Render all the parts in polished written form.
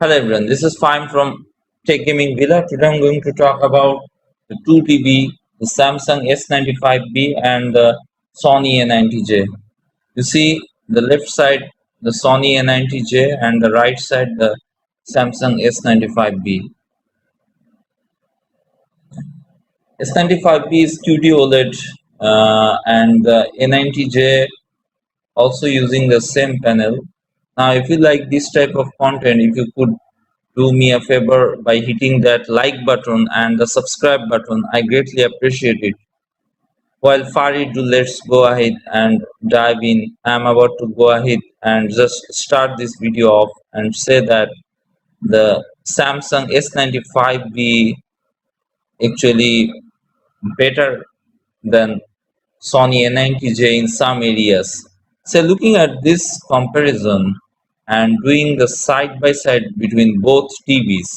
Hello everyone, this is Fine from Tech Gaming Villa. Today I'm going to talk about the two TV, the Samsung S95B and the Sony A90J. You see the left side the Sony A90J and the right side the Samsung S95B. S95B is QD OLED and the A90J also using the same panel. Now if you like this type of content, if you could do me a favor by hitting that like button and the subscribe button, I greatly appreciate it. While Farid, let's go ahead and dive in. I'm about to go ahead and just start this video off and say that the Samsung S95B actually better than Sony A90J in some areas. So looking at this comparison and doing the side by side between both TVs,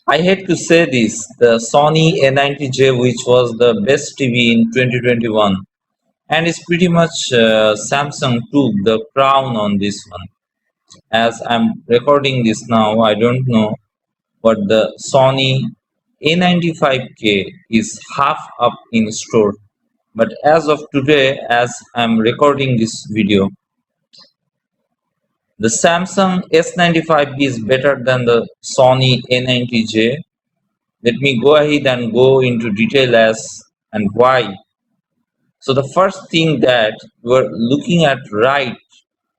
I hate to say this, the Sony A90J, which was the best TV in 2021, and it's pretty much Samsung took the crown on this one. As I'm recording this now, I don't know, but the Sony A95K is half up in store. But as of today, as I'm recording this video, the Samsung S95B is better than the Sony A90J. Let me go ahead and go into detail as and why. So the first thing that we're looking at right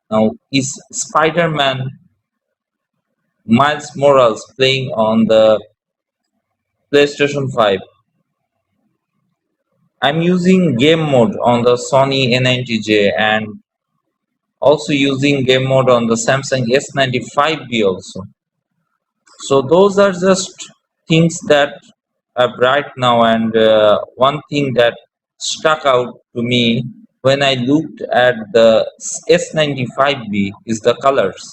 now is Spider-Man Miles Morales playing on the PlayStation 5. I'm using game mode on the Sony A90J and also using game mode on the Samsung S95B also. So those are just things that are right now, and one thing that stuck out to me when I looked at the S95B is the colors.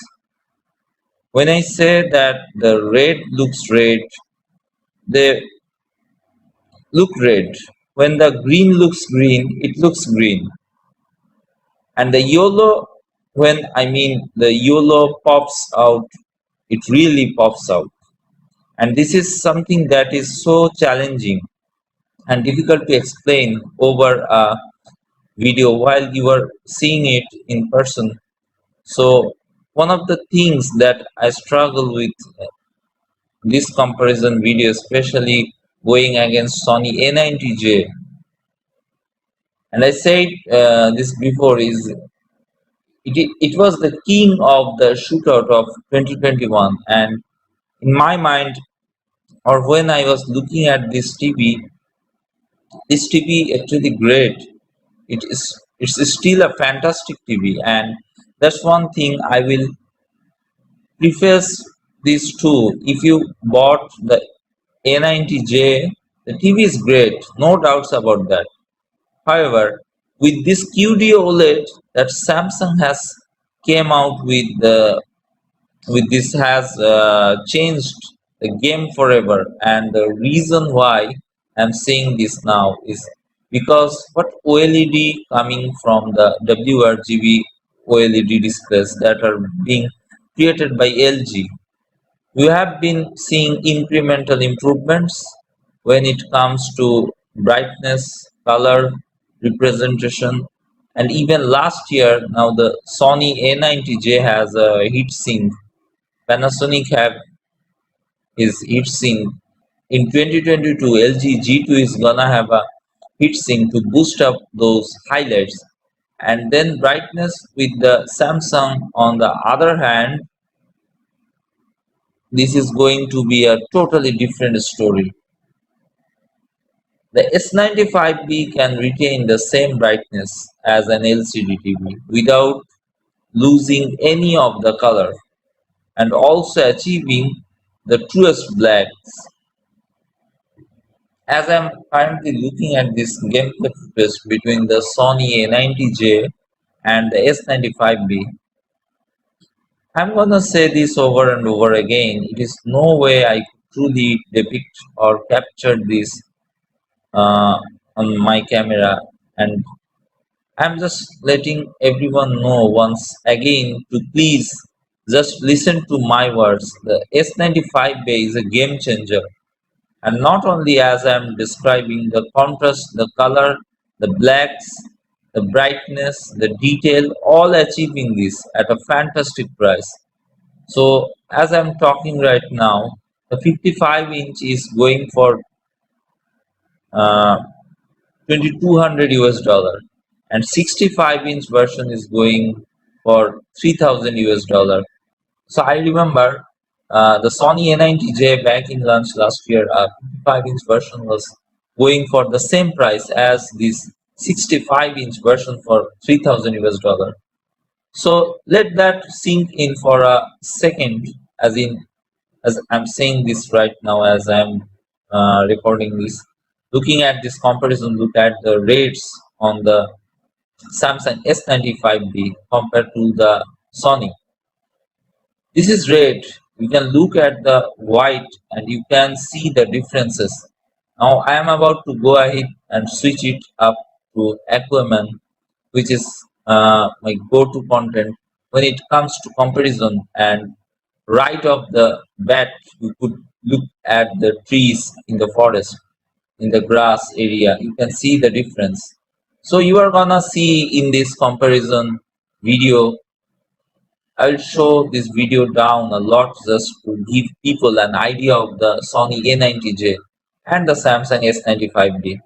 When I say that the red looks red, they look red. When the green looks green, it looks green. And the yellow, when I mean the yellow pops out, it really pops out. And this is something that is so challenging and difficult to explain over a video while you are seeing it in person. So one of the things that I struggle with this comparison video, especially going against Sony A90J, and I said this before, is it was the king of the shootout of 2021, and in my mind, or when I was looking at this TV actually great. It's still a fantastic TV, and that's one thing I will preface this too. If you bought the A90J, the TV is great, no doubts about that. However, with this QD OLED that Samsung has came out with this has changed the game forever, and the reason why I'm saying this now is because what OLED coming from the WRGB OLED displays that are being created by LG, we have been seeing incremental improvements when it comes to brightness, color, representation, and even last year now the Sony A90J has a heatsink. Panasonic have his heatsink. In 2022, LG G2 is gonna have a heatsink to boost up those highlights. And then brightness with the Samsung on the other hand, this is going to be a totally different story. The S95B can retain the same brightness as an LCD TV without losing any of the color and also achieving the truest blacks. As I'm currently looking at this gameplay footage between the Sony A90J and the S95B, I'm gonna say this over and over again. It is no way I could truly depict or capture this on my camera, and I'm just letting everyone know once again to please just listen to my words. The S95B is a game changer, and not only as I'm describing the contrast, the color, the blacks, the brightness, the detail, all achieving this at a fantastic price. So as I'm talking right now, the 55-inch is going for uh, 2200 US dollar, and 65-inch version is going for 3000 US dollar. So I remember the Sony A90J back in launch last year, 55-inch version was going for the same price as this 65-inch version for 3000 US dollar. So let that sink in for a second, as I'm saying this right now, as I'm recording this. Looking at this comparison, look at the rates on the Samsung S95B compared to the Sony. This is red. You can look at the white and you can see the differences. Now I am about to go ahead and switch it up to Aquaman, which is my go-to content when it comes to comparison. And right off the bat, you could look at the trees in the forest, in the grass area. You can see the difference. So you are gonna see in this comparison video, I'll show this video down a lot just to give people an idea of the Sony A90J and the Samsung S95B.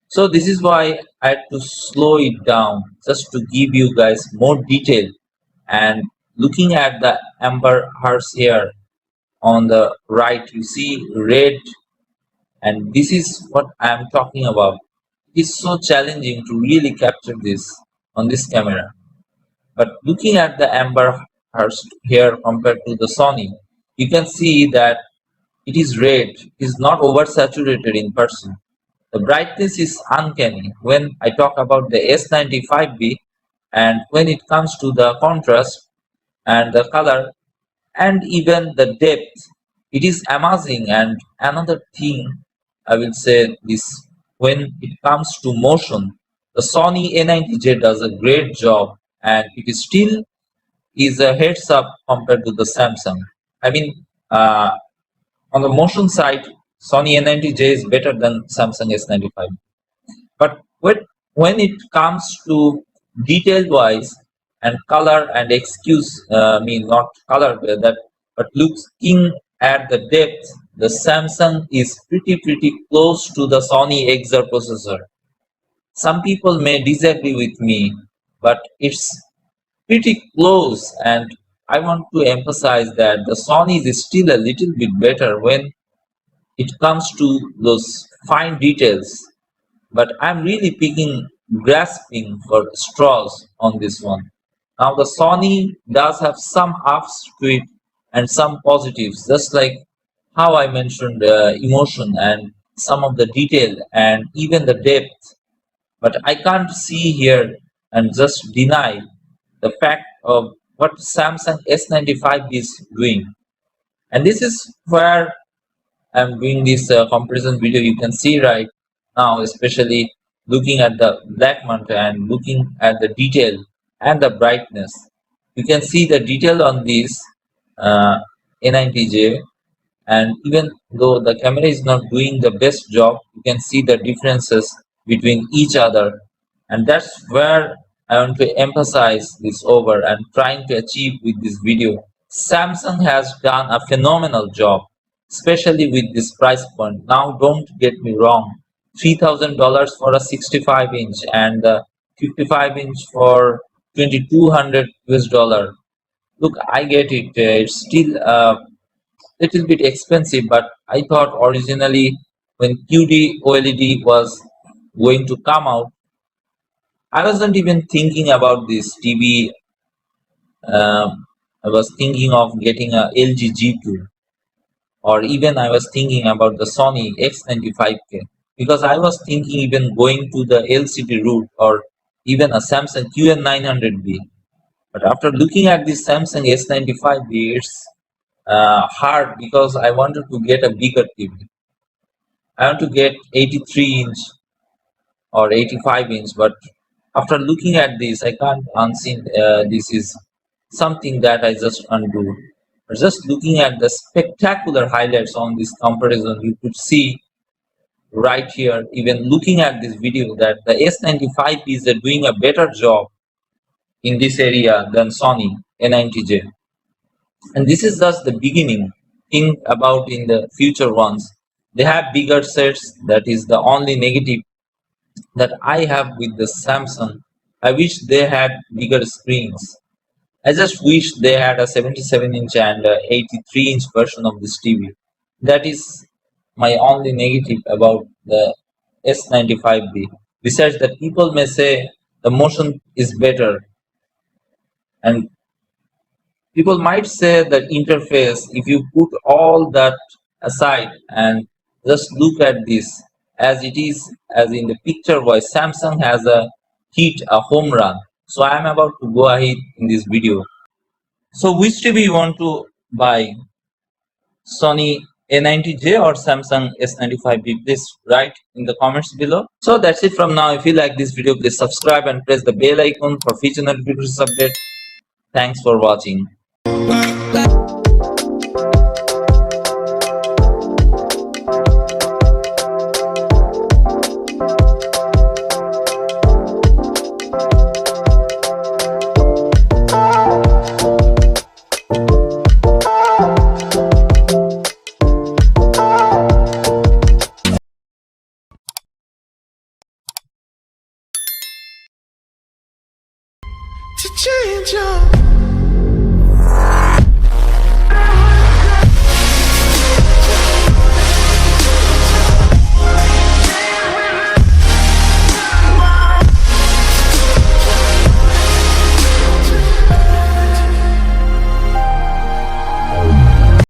So this is why I had to slow it down just to give you guys more detail. And looking at the amber hearts here on the right, you see red, and this is what I am talking about. It is so challenging to really capture this on this camera. But looking at the amber hearts here compared to the Sony, you can see that it is red, it is not oversaturated in person. The brightness is uncanny when I talk about the S95B, and when it comes to the contrast and the color and even the depth, it is amazing. And another thing I will say this, when it comes to motion, the Sony A90J does a great job, and it is still is a heads up compared to the Samsung. I mean, on the motion side, Sony A90J is better than Samsung S95. But when it comes to detail wise and color and excuse me not color that, but looking at the depth, the Samsung is pretty close to the Sony XR processor. Some people may disagree with me, but it's pretty close, and I want to emphasize that the Sony is still a little bit better when it comes to those fine details, but I'm really grasping for straws on this one. Now the Sony does have some ups to it and some positives, just like how I mentioned emotion and some of the detail and even the depth. But I can't see here and just deny the fact of what Samsung S95 is doing. And this is where I'm doing this comparison video. You can see right now, especially looking at the black manta and looking at the detail and the brightness. You can see the detail on this uh, A90J, and even though the camera is not doing the best job, you can see the differences between each other, and that's where I want to emphasize this over and trying to achieve with this video. Samsung has done a phenomenal job, especially with this price point. Now don't get me wrong, $3,000 for a 65-inch and 55-inch for 2200 US dollar. Look, I get it, it's still little bit expensive, but I thought originally when QD OLED was going to come out, I wasn't even thinking about this TV. I was thinking of getting a LG G2, or even I was thinking about the Sony X95K, because I was thinking even going to the LCD route or even a Samsung QN900B. But after looking at this Samsung S95B, it's hard because I wanted to get a bigger TV. I want to get 83-inch or 85-inch, but After looking at this, I can't unseen this is something that I just undo. Just looking at the spectacular highlights on this comparison, you could see right here, even looking at this video, that the S95B is doing a better job in this area than Sony A90J. And this is just the beginning. Think about in the future ones. They have bigger sets. That is the only negative that I have with the Samsung. I wish they had bigger screens. I just wish they had a 77-inch and a 83-inch version of this TV. That is my only negative about the S95B. Besides that, people may say the motion is better, and people might say that interface, if you put all that aside and just look at this as it is, as in the picture wise, Samsung has a home run. So I am about to go ahead in this video. So which TV you want to buy? Sony A90J or Samsung S95B? Please write in the comments below. So that's it from now. If you like this video, please subscribe and press the bell icon for future notifications update. Thanks for watching. To change your